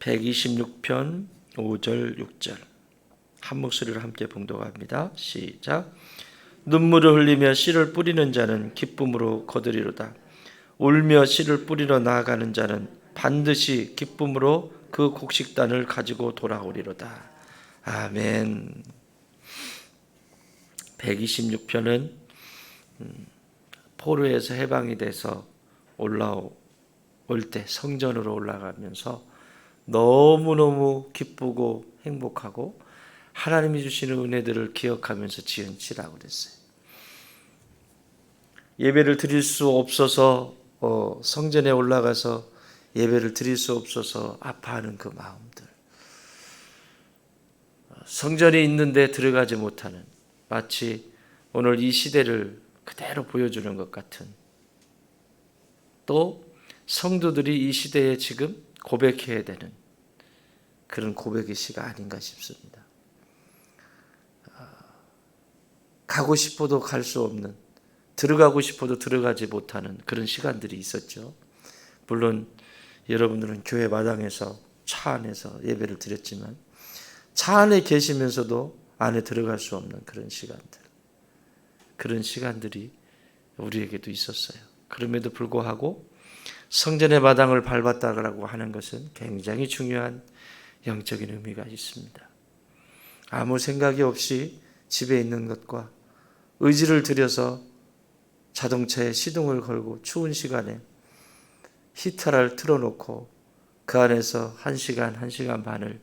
126편 5절 6절 한 목소리로 함께 봉독합니다. 시작. 눈물을 흘리며 씨를 뿌리는 자는 기쁨으로 거두리로다. 울며 씨를 뿌리러 나아가는 자는 반드시 기쁨으로 그 곡식단을 가지고 돌아오리로다. 아멘. 126편은 포로에서 해방이 돼서 올라올 때 성전으로 올라가면서 너무너무 기쁘고 행복하고 하나님이 주시는 은혜들을 기억하면서 지은 시라고 그랬어요. 예배를 드릴 수 없어서 성전에 올라가서 예배를 드릴 수 없어서 아파하는 그 마음들, 성전에 있는데 들어가지 못하는, 마치 오늘 이 시대를 그대로 보여주는 것 같은, 또 성도들이 이 시대에 지금 고백해야 되는 그런 고백의 시가 아닌가 싶습니다. 가고 싶어도 갈 수 없는, 들어가고 싶어도 들어가지 못하는 그런 시간들이 있었죠. 물론 여러분들은 교회 마당에서 차 안에서 예배를 드렸지만 차 안에 계시면서도 안에 들어갈 수 없는 그런 시간들, 그런 시간들이 우리에게도 있었어요. 그럼에도 불구하고 성전의 마당을 밟았다고 하는 것은 굉장히 중요한 영적인 의미가 있습니다. 아무 생각이 없이 집에 있는 것과 의지를 들여서 자동차에 시동을 걸고 추운 시간에 히터를 틀어놓고 그 안에서 1시간, 1시간 반을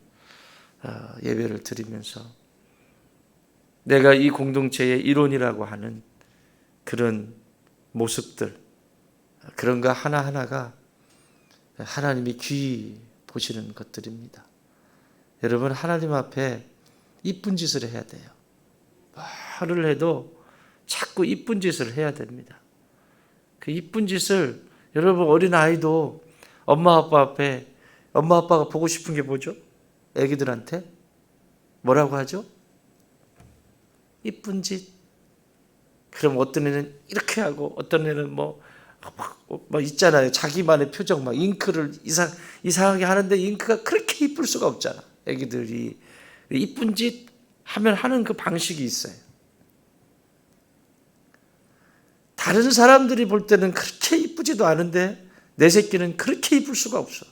예배를 드리면서 내가 이 공동체의 일원이라고 하는 그런 모습들, 그런 거 하나하나가 하나님이 귀히 보시는 것들입니다. 여러분, 하나님 앞에 이쁜 짓을 해야 돼요. 말을 해도 자꾸 이쁜 짓을 해야 됩니다. 그 이쁜 짓을 여러분, 어린아이도 엄마 아빠 앞에, 엄마 아빠가 보고 싶은 게 뭐죠? 애기들한테 뭐라고 하죠? 이쁜 짓. 그럼 어떤 애는 이렇게 하고 어떤 애는 뭐 있잖아요. 자기만의 표정, 막 잉크를 이상하게 하는데 잉크가 그렇게 이쁠 수가 없잖아. 애기들이 이쁜 짓 하면 하는 그 방식이 있어요. 다른 사람들이 볼 때는 그렇게 이쁘지도 않은데 내 새끼는 그렇게 이쁠 수가 없어.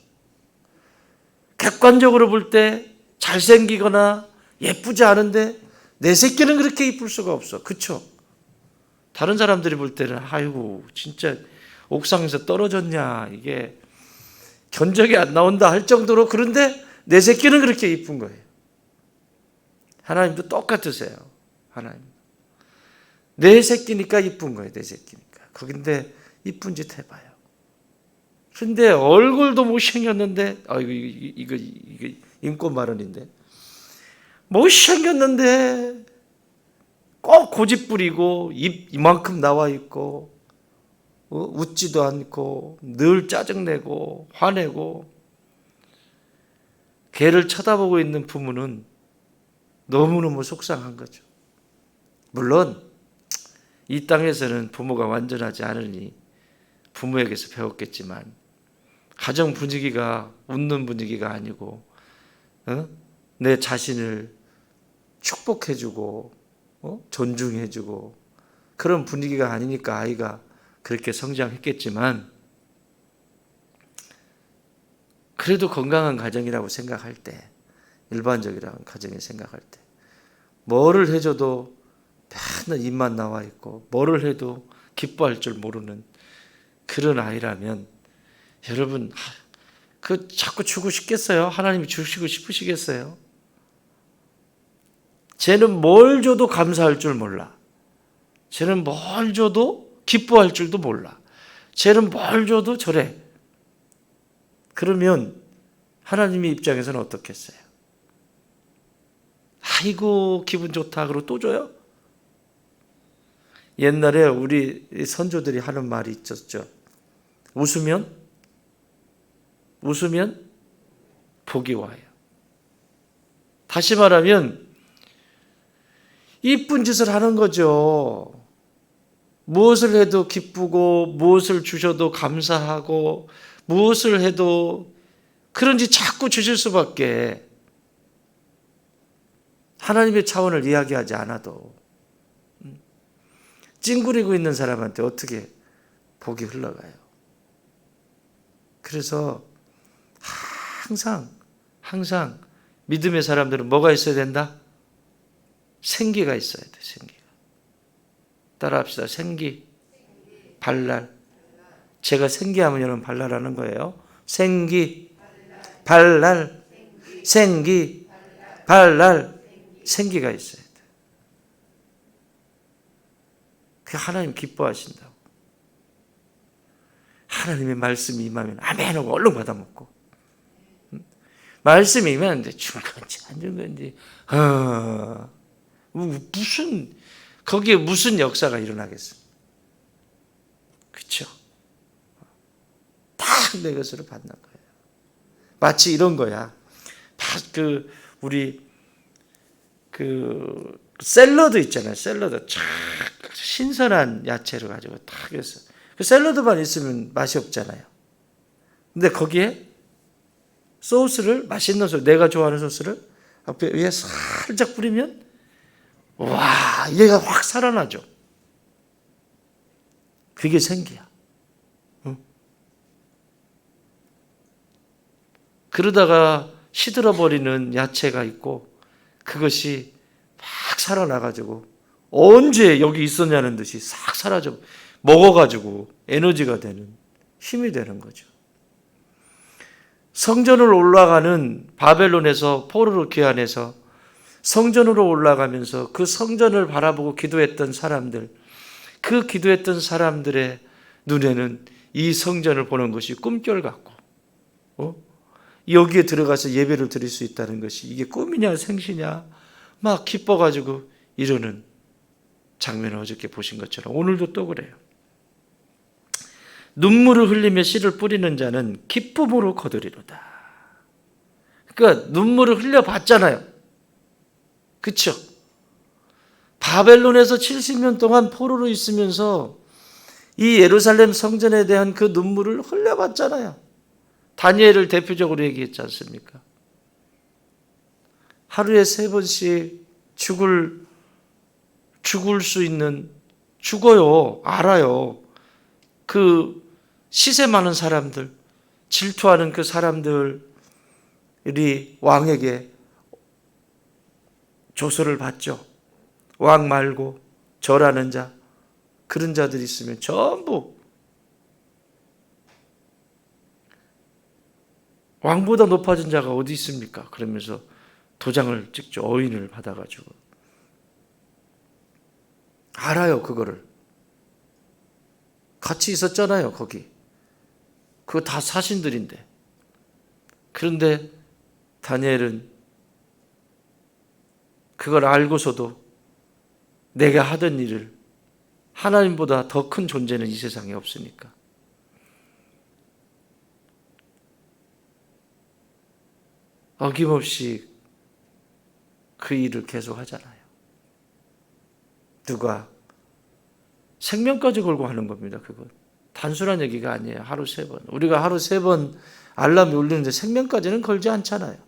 객관적으로 볼 때 잘생기거나 예쁘지 않은데 내 새끼는 그렇게 이쁠 수가 없어. 그쵸? 다른 사람들이 볼 때는 아이고 진짜 옥상에서 떨어졌냐, 이게 견적이 안 나온다 할 정도로, 그런데 내 새끼는 그렇게 이쁜 거예요. 하나님도 똑같으세요. 하나님 내 새끼니까 이쁜 거예요. 내 새끼니까. 근데 이쁜 짓 해봐요. 그런데 얼굴도 못생겼는데, 이거 인권 발언인데, 못생겼는데 꼭 고집 부리고 입 이만큼 나와 있고 웃지도 않고 늘 짜증내고 화내고, 걔를 쳐다보고 있는 부모는 너무너무 속상한 거죠. 물론 이 땅에서는 부모가 완전하지 않으니 부모에게서 배웠겠지만 가정 분위기가 웃는 분위기가 아니고 내 자신을 축복해주고 존중해주고 그런 분위기가 아니니까 아이가 그렇게 성장했겠지만, 그래도 건강한 가정이라고 생각할 때, 일반적이라는 가정에 생각할 때 뭐를 해줘도 맨날 입만 나와 있고 뭐를 해도 기뻐할 줄 모르는 그런 아이라면 여러분, 그 자꾸 주고 싶겠어요? 하나님이 주시고 싶으시겠어요? 쟤는 뭘 줘도 감사할 줄 몰라. 쟤는 뭘 줘도 기뻐할 줄도 몰라. 쟤는 뭘 줘도 저래. 그러면 하나님의 입장에서는 어떻겠어요? 아이고 기분 좋다 그러고 또 줘요? 옛날에 우리 선조들이 하는 말이 있었죠. 웃으면 복이 와요. 다시 말하면 이쁜 짓을 하는 거죠. 무엇을 해도 기쁘고 무엇을 주셔도 감사하고 무엇을 해도 그런지 자꾸 주실 수밖에. 하나님의 차원을 이야기하지 않아도 찡그리고 있는 사람한테 어떻게 복이 흘러가요? 그래서 항상 믿음의 사람들은 뭐가 있어야 된다? 생기가 있어야 돼. 생기가. 따라합시다. 생기, 발랄. 제가 생기하면 여러분 발랄하는 거예요. 생기, 발랄, 생기, 발랄. 생기가 있어야 돼. 그 하나님 기뻐하신다고. 하나님의 말씀이 임하면 아멘 하고 얼른 받아먹고, 말씀이 임하는데 준 건지 안 준 건지 무슨, 거기에 무슨 역사가 일어나겠습니까? 그렇죠? 다 내 것으로 받는 거예요. 마치 이런 거야. 우리 샐러드 있잖아요. 샐러드 쫙 신선한 야채를 가지고 딱 해서 그 샐러드만 있으면 맛이 없잖아요. 근데 거기에 소스를, 맛있는 소스, 내가 좋아하는 소스를 앞에 위에 살짝 뿌리면 와, 얘가 확 살아나죠. 그게 생기야. 응? 그러다가 시들어버리는 야채가 있고 그것이 막 살아나가지고 언제 여기 있었냐는 듯이 싹 사라져 먹어가지고 에너지가 되는, 힘이 되는 거죠. 성전을 올라가는 바벨론에서 포로로 귀환해서 성전으로 올라가면서 그 성전을 바라보고 기도했던 사람들, 그 기도했던 사람들의 눈에는 이 성전을 보는 것이 꿈결 같고, 여기에 들어가서 예배를 드릴 수 있다는 것이 이게 꿈이냐 생시냐 막 기뻐가지고 이러는 장면을 어저께 보신 것처럼 오늘도 또 그래요. 눈물을 흘리며 씨를 뿌리는 자는 기쁨으로 거두리로다. 그러니까 눈물을 흘려봤잖아요. 그렇죠? 바벨론에서 70년 동안 포로로 있으면서 이 예루살렘 성전에 대한 그 눈물을 흘려봤잖아요. 다니엘을 대표적으로 얘기했지 않습니까? 하루에 3번씩 죽을 수 있는, 죽어요. 알아요. 그 시세 많은 사람들, 질투하는 그 사람들이 왕에게 조서를 받죠. 왕 말고 절하는 자, 그런 자들이 있으면 전부 왕보다 높아진 자가 어디 있습니까? 그러면서 도장을 찍죠. 어인을 받아가지고. 알아요, 그거를. 같이 있었잖아요, 거기. 그거 다 사신들인데. 그런데 다니엘은 그걸 알고서도 내가 하던 일을, 하나님보다 더 큰 존재는 이 세상에 없으니까 어김없이 그 일을 계속 하잖아요. 누가? 생명까지 걸고 하는 겁니다. 그건 단순한 얘기가 아니에요. 하루 3번. 우리가 하루 3번 알람이 울리는데 생명까지는 걸지 않잖아요.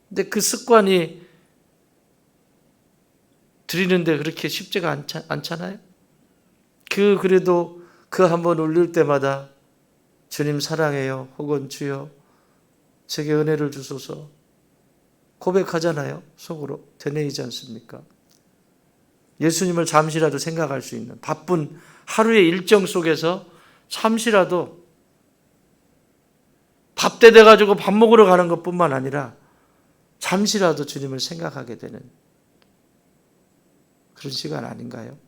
근데 그 습관이 드리는데 그렇게 쉽지가 않잖아요. 그래도 그 한 번 울릴 때마다 주님 사랑해요. 혹은 주여 제게 은혜를 주소서 고백하잖아요. 속으로 되뇌이지 않습니까? 예수님을 잠시라도 생각할 수 있는 바쁜 하루의 일정 속에서 잠시라도 밥때 돼가지고 밥 먹으러 가는 것뿐만 아니라 잠시라도 주님을 생각하게 되는 그런 시간 아닌가요?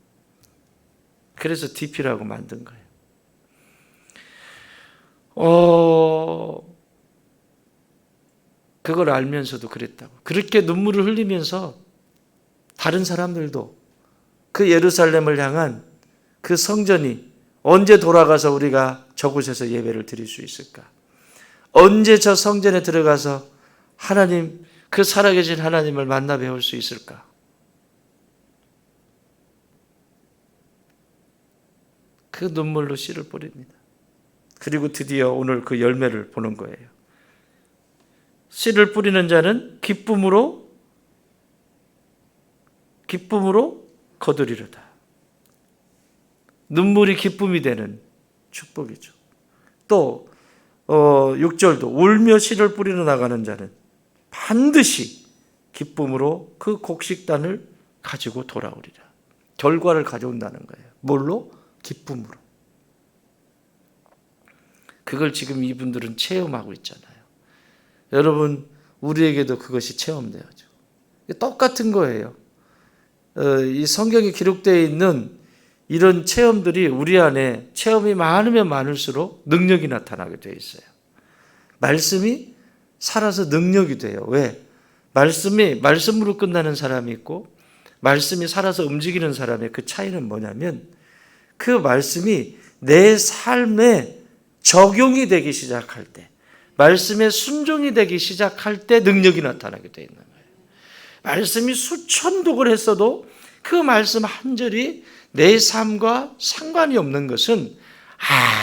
그래서 DP라고 만든 거예요. 그걸 알면서도 그랬다고. 그렇게 눈물을 흘리면서 다른 사람들도 그 예루살렘을 향한 그 성전이 언제 돌아가서 우리가 저곳에서 예배를 드릴 수 있을까? 언제 저 성전에 들어가서 하나님, 그 살아계신 하나님을 만나 배울 수 있을까? 그 눈물로 씨를 뿌립니다. 그리고 드디어 오늘 그 열매를 보는 거예요. 씨를 뿌리는 자는 기쁨으로 거두리로다. 눈물이 기쁨이 되는 축복이죠. 또 6절도 울며 씨를 뿌리러 나가는 자는 반드시 기쁨으로 그 곡식단을 가지고 돌아오리라. 결과를 가져온다는 거예요. 뭘로? 기쁨으로. 그걸 지금 이분들은 체험하고 있잖아요. 여러분, 우리에게도 그것이 체험돼야죠. 똑같은 거예요. 이 성경에 기록되어 있는 이런 체험들이 우리 안에 체험이 많으면 많을수록 능력이 나타나게 되어 있어요. 말씀이 살아서 능력이 돼요. 왜? 말씀이 말씀으로 끝나는 사람이 있고 말씀이 살아서 움직이는 사람의 그 차이는 뭐냐면 그 말씀이 내 삶에 적용이 되기 시작할 때, 말씀에 순종이 되기 시작할 때 능력이 나타나게 되어 있는 거예요. 말씀이 수천독을 했어도 그 말씀 한 절이 내 삶과 상관이 없는 것은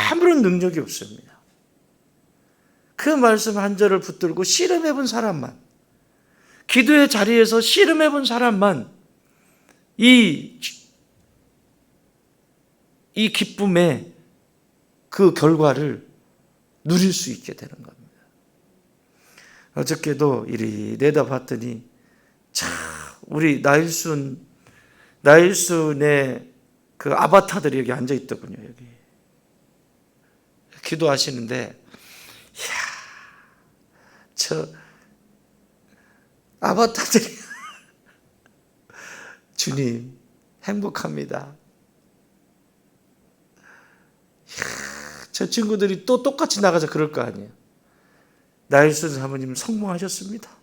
아무런 능력이 없습니다. 그 말씀 한 절을 붙들고 씨름해 본 사람만, 기도의 자리에서 씨름해 본 사람만 이 기쁨의 그 결과를 누릴 수 있게 되는 겁니다. 어저께도 이리 내다봤더니 참 우리 나일순의 그 아바타들이 여기 앉아 있더군요. 여기 기도하시는데, 이야, 저 아바타들이 주님 행복합니다. 이야, 저 친구들이 또 똑같이 나가서 그럴 거 아니에요. 나일순 사모님 성공하셨습니다.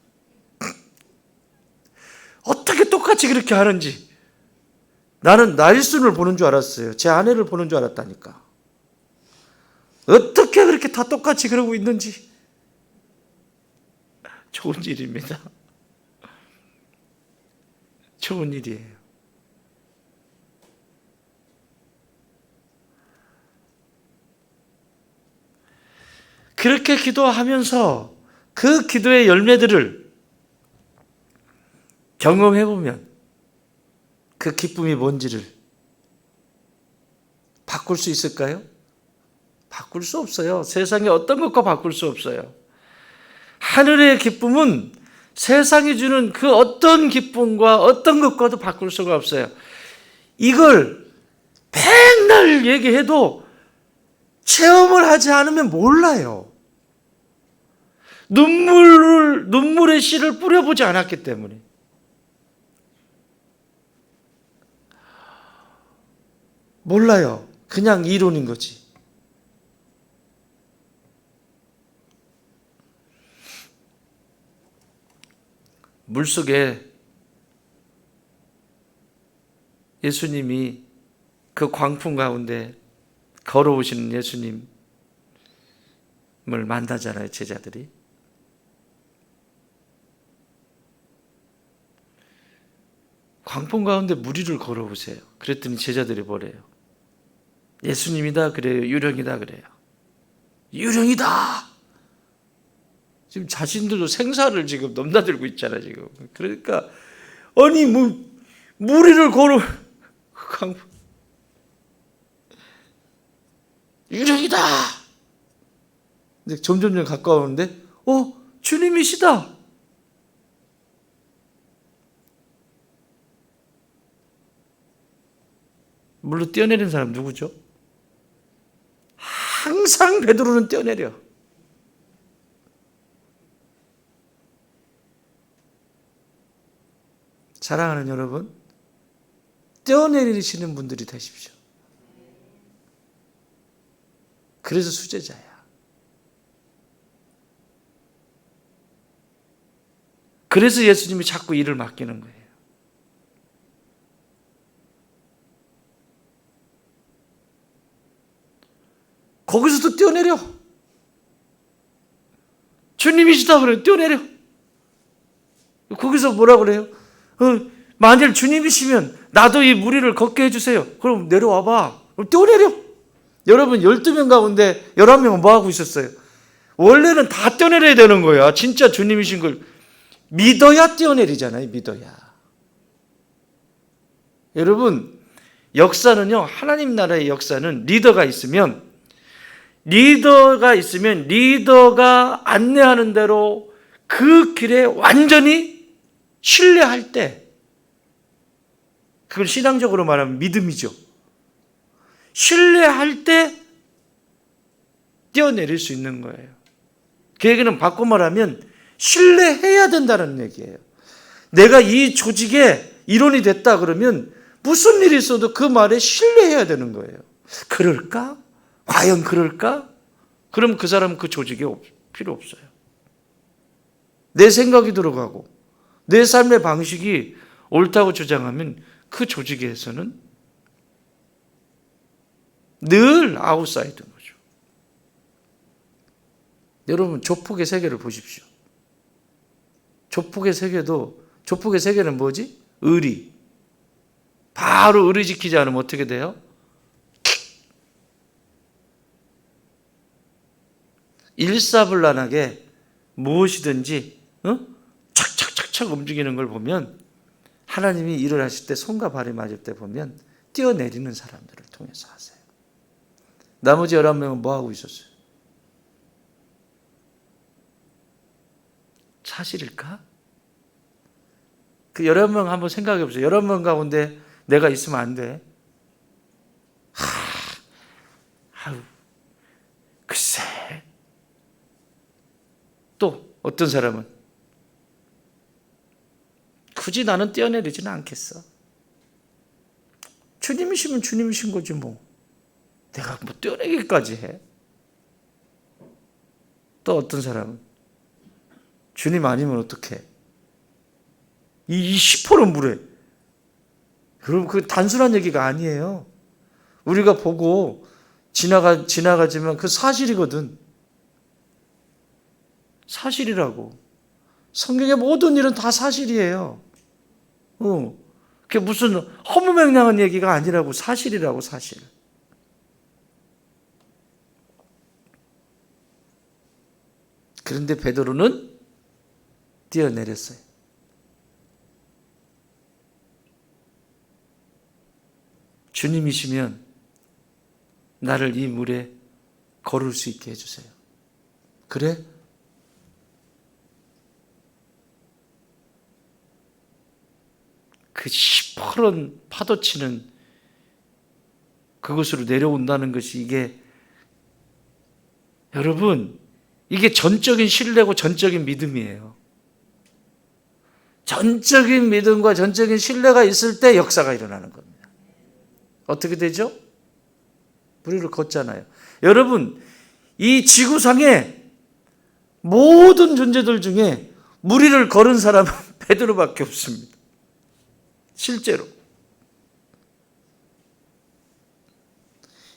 어떻게 똑같이 그렇게 하는지. 나는 나일순을 보는 줄 알았어요. 제 아내를 보는 줄 알았다니까. 어떻게 그렇게 다 똑같이 그러고 있는지. 좋은 일입니다. 좋은 일이에요. 그렇게 기도하면서 그 기도의 열매들을 경험해보면 그 기쁨이 뭔지를 바꿀 수 있을까요? 바꿀 수 없어요. 세상에 어떤 것과 바꿀 수 없어요. 하늘의 기쁨은 세상이 주는 그 어떤 기쁨과 어떤 것과도 바꿀 수가 없어요. 이걸 맨날 얘기해도 체험을 하지 않으면 몰라요. 눈물의 씨를 뿌려보지 않았기 때문에. 몰라요. 그냥 이론인 거지. 물속에 예수님이 그 광풍 가운데 걸어오시는 예수님을 만나잖아요, 제자들이. 광풍 가운데 무리를 걸어오세요. 그랬더니 제자들이 뭐래요? 예수님이다 그래요? 유령이다 그래요? 유령이다! 지금 자신들도 생사를 지금 넘나들고 있잖아, 지금. 그러니까, 아니, 무리를 걸어, 유령이다! 근데 점점 가까우는데, 주님이시다! 물로 뛰어내린 사람 누구죠? 항상 베드로는 뛰어내려. 사랑하는 여러분, 뛰어내리시는 분들이 되십시오. 그래서 수제자야. 그래서 예수님이 자꾸 일을 맡기는 거예요. 거기서도 뛰어내려. 주님이시다 그래요. 뛰어내려. 거기서 뭐라 그래요? 만일 주님이시면 나도 이 무리를 걷게 해주세요. 그럼 내려와봐. 그럼 뛰어내려. 여러분 12명 가운데 11명은 뭐 하고 있었어요? 원래는 다 떼어내려야 되는 거야. 진짜 주님이신 걸 믿어야 떼어내리잖아요. 믿어야. 여러분 역사는요, 하나님 나라의 역사는 리더가 있으면 리더가 안내하는 대로 그 길에 완전히 신뢰할 때, 그걸 신앙적으로 말하면 믿음이죠. 신뢰할 때 뛰어내릴 수 있는 거예요. 그 얘기는 바꿔 말하면 신뢰해야 된다는 얘기예요. 내가 이 조직의 일원이 됐다 그러면 무슨 일이 있어도 그 말에 신뢰해야 되는 거예요. 그럴까? 과연 그럴까? 그럼 그 사람은 그 조직에 필요 없어요. 내 생각이 들어가고 내 삶의 방식이 옳다고 주장하면 그 조직에서는 늘 아웃사이드인 거죠. 여러분 조폭의 세계를 보십시오. 조폭의 세계는 뭐지? 의리. 바로 의리 지키지 않으면 어떻게 돼요? 일사불란하게 무엇이든지 착착착착 움직이는 걸 보면, 하나님이 일을 하실 때 손과 발이 맞을 때 보면 뛰어내리는 사람들을 통해서 하세요. 나머지 11명은 뭐 하고 있었어요? 사실일까? 그 11명 한번 생각해 보세요. 11명 가운데 내가 있으면 안 돼. 글쎄. 또 어떤 사람은 굳이 나는 뛰어내리지는 않겠어. 주님이시면 주님이신 거지 뭐. 내가 뭐 뛰어내기까지 해. 또 어떤 사람은 주님 아니면 어떡해. 이 10%는 물에. 여러분 그 단순한 얘기가 아니에요. 우리가 보고 지나가지만 그 사실이거든. 사실이라고. 성경의 모든 일은 다 사실이에요. 그게 무슨 허무맹랑한 얘기가 아니라고. 사실이라고, 사실. 그런데 베드로는 뛰어내렸어요. 주님이시면 나를 이 물에 걸을 수 있게 해주세요. 그래? 그 시퍼런 파도치는 그곳으로 내려온다는 것이, 여러분, 이게 전적인 신뢰고 전적인 믿음이에요. 전적인 믿음과 전적인 신뢰가 있을 때 역사가 일어나는 겁니다. 어떻게 되죠? 무리를 걷잖아요. 여러분, 이 지구상의 모든 존재들 중에 무리를 걸은 사람은 베드로밖에 없습니다. 실제로.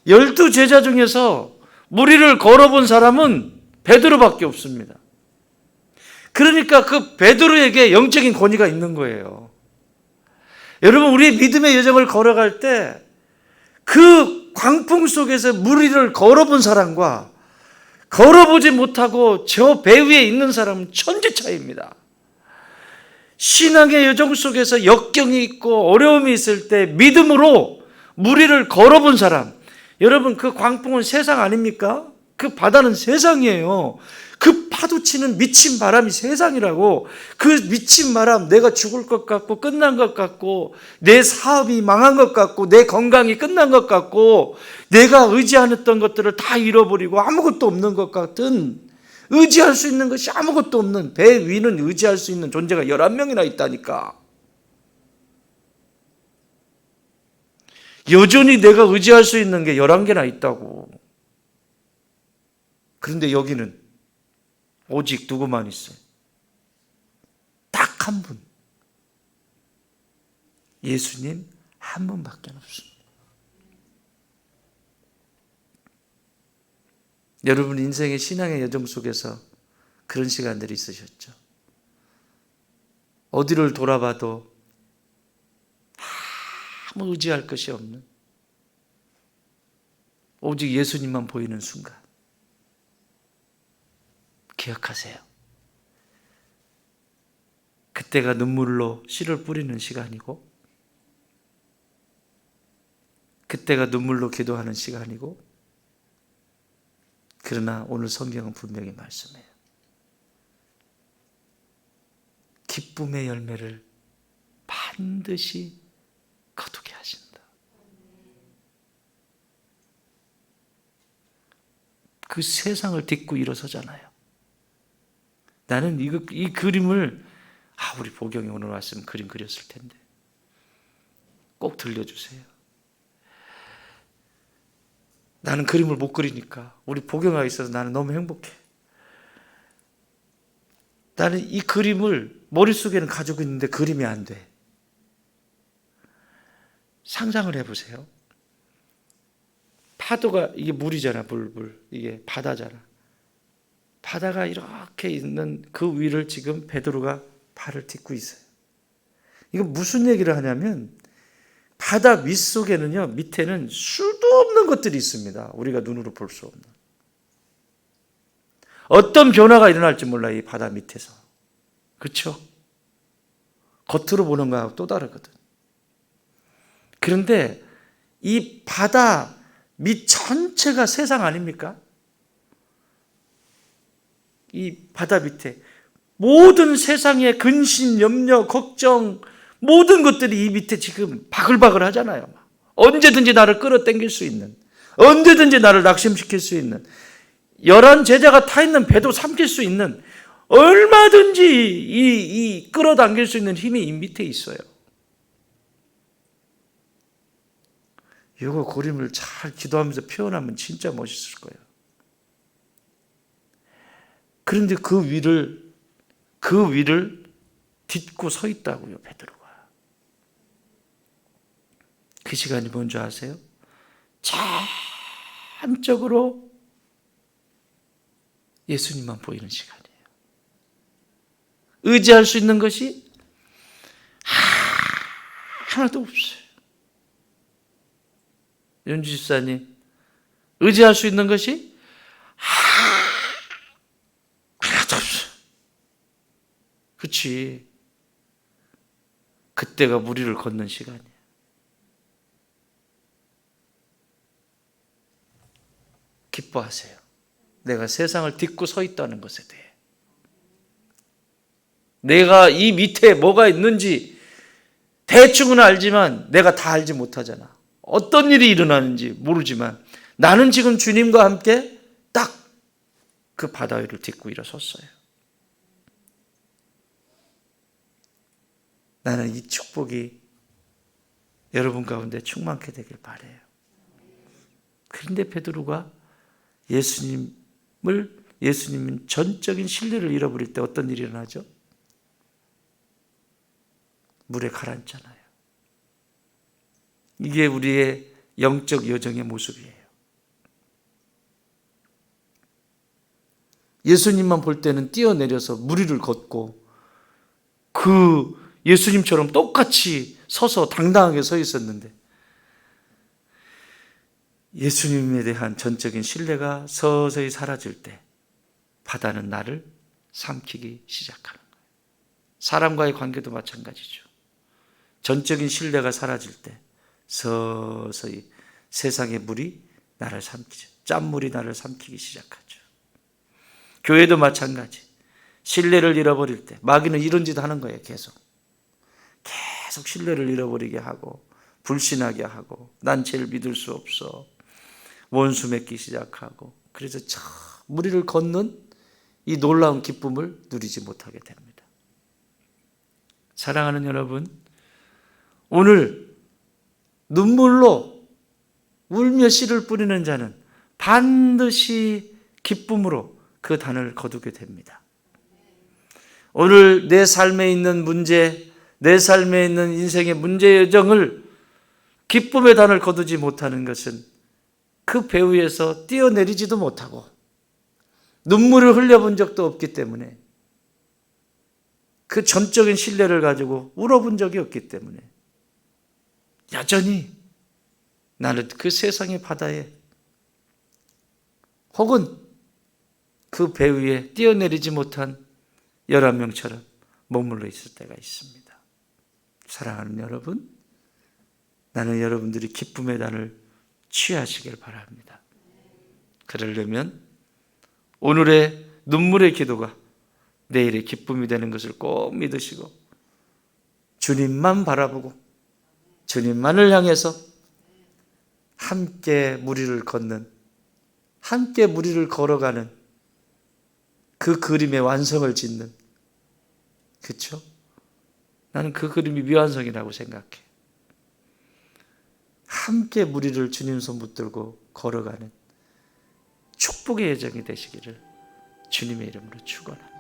12제자 중에서 무리를 걸어본 사람은 베드로밖에 없습니다. 그러니까 그 베드로에게 영적인 권위가 있는 거예요. 여러분, 우리의 믿음의 여정을 걸어갈 때 그 광풍 속에서 무리를 걸어본 사람과 걸어보지 못하고 저 배 위에 있는 사람은 천지 차이입니다. 신앙의 여정 속에서 역경이 있고 어려움이 있을 때 믿음으로 무리를 걸어본 사람, 여러분 그 광풍은 세상 아닙니까? 그 바다는 세상이에요. 그 파도치는 미친 바람이 세상이라고. 그 미친 바람, 내가 죽을 것 같고 끝난 것 같고 내 사업이 망한 것 같고 내 건강이 끝난 것 같고 내가 의지하였던 것들을 다 잃어버리고 아무것도 없는 것 같은, 의지할 수 있는 것이 아무것도 없는, 배 위는 의지할 수 있는 존재가 11명이나 있다니까. 여전히 내가 의지할 수 있는 게 11개나 있다고. 그런데 여기는 오직 누구만 있어요? 딱 한 분. 예수님 한 분밖에 없습니다. 여러분 인생의 신앙의 여정 속에서 그런 시간들이 있으셨죠? 어디를 돌아봐도 아무 의지할 것이 없는, 오직 예수님만 보이는 순간 기억하세요. 그때가 눈물로 씨를 뿌리는 시간이고, 그때가 눈물로 기도하는 시간이고, 그러나 오늘 성경은 분명히 말씀해요. 기쁨의 열매를 반드시 거두게 하신다. 그 세상을 딛고 일어서잖아요. 나는 이 그림을, 우리 보경이 오늘 왔으면 그림 그렸을 텐데 꼭 들려주세요. 나는 그림을 못 그리니까 우리 보경아가 있어서 나는 너무 행복해. 나는 이 그림을 머릿속에는 가지고 있는데 그림이 안 돼. 상상을 해보세요. 파도가, 이게 물이잖아, 불. 이게 바다잖아. 바다가 이렇게 있는 그 위를 지금 베드로가 발을 딛고 있어요. 이거 무슨 얘기를 하냐면, 바다 윗속에는요, 밑에는 수도 없는 것들이 있습니다. 우리가 눈으로 볼 수 없는. 어떤 변화가 일어날지 몰라요, 이 바다 밑에서. 그렇죠? 겉으로 보는 거하고 또 다르거든. 그런데 이 바다 밑 전체가 세상 아닙니까? 이 바다 밑에 모든 세상의 근심, 염려, 걱정, 모든 것들이 이 밑에 지금 바글바글 하잖아요. 언제든지 나를 끌어당길 수 있는, 언제든지 나를 낙심시킬 수 있는, 11 제자가 타 있는 배도 삼킬 수 있는, 얼마든지 이 끌어당길 수 있는 힘이 이 밑에 있어요. 이거 그림을 잘 기도하면서 표현하면 진짜 멋있을 거예요. 그런데 그 위를 딛고 서 있다고요, 베드로가. 그 시간이 뭔지 아세요? 전적으로 예수님만 보이는 시간이에요. 의지할 수 있는 것이 하나도 없어요. 윤주 집사님, 의지할 수 있는 것이 하나도 없어요. 그렇지. 그때가 무리를 걷는 시간이에요. 기뻐하세요. 내가 세상을 딛고 서 있다는 것에 대해. 내가 이 밑에 뭐가 있는지 대충은 알지만 내가 다 알지 못하잖아. 어떤 일이 일어나는지 모르지만 나는 지금 주님과 함께 딱 그 바다 위를 딛고 일어섰어요. 나는 이 축복이 여러분 가운데 충만케 되길 바라요. 그런데 베드로가 예수님은 전적인 신뢰를 잃어버릴 때 어떤 일이 일어나죠? 물에 가라앉잖아요. 이게 우리의 영적 여정의 모습이에요. 예수님만 볼 때는 뛰어내려서 무리를 걷고 그 예수님처럼 똑같이 서서 당당하게 서 있었는데, 예수님에 대한 전적인 신뢰가 서서히 사라질 때 바다는 나를 삼키기 시작하는 거예요. 사람과의 관계도 마찬가지죠. 전적인 신뢰가 사라질 때 서서히 세상의 물이 나를 삼키죠. 짠물이 나를 삼키기 시작하죠. 교회도 마찬가지. 신뢰를 잃어버릴 때, 마귀는 이런 짓 하는 거예요. 계속 신뢰를 잃어버리게 하고 불신하게 하고 난 쟤를 믿을 수 없어, 원수 맺기 시작하고, 그래서 무리를 걷는 이 놀라운 기쁨을 누리지 못하게 됩니다. 사랑하는 여러분, 오늘 눈물로 울며 씨를 뿌리는 자는 반드시 기쁨으로 그 단을 거두게 됩니다. 오늘 내 삶에 있는 문제, 내 삶에 있는 인생의 문제 여정을 기쁨의 단을 거두지 못하는 것은 그 배 위에서 뛰어내리지도 못하고 눈물을 흘려본 적도 없기 때문에, 그 전적인 신뢰를 가지고 울어본 적이 없기 때문에 여전히 나는 그 세상의 바다에 혹은 그 배 위에 뛰어내리지 못한 11명처럼 머물러 있을 때가 있습니다. 사랑하는 여러분, 나는 여러분들이 기쁨의 단을 취하시길 바랍니다. 그러려면 오늘의 눈물의 기도가 내일의 기쁨이 되는 것을 꼭 믿으시고 주님만 바라보고 주님만을 향해서 함께 무리를 걷는, 함께 무리를 걸어가는 그 그림의 완성을 짓는, 그렇죠? 나는 그 그림이 미완성이라고 생각해. 함께 무리를 주님 손 붙들고 걸어가는 축복의 여정이 되시기를 주님의 이름으로 축원합니다.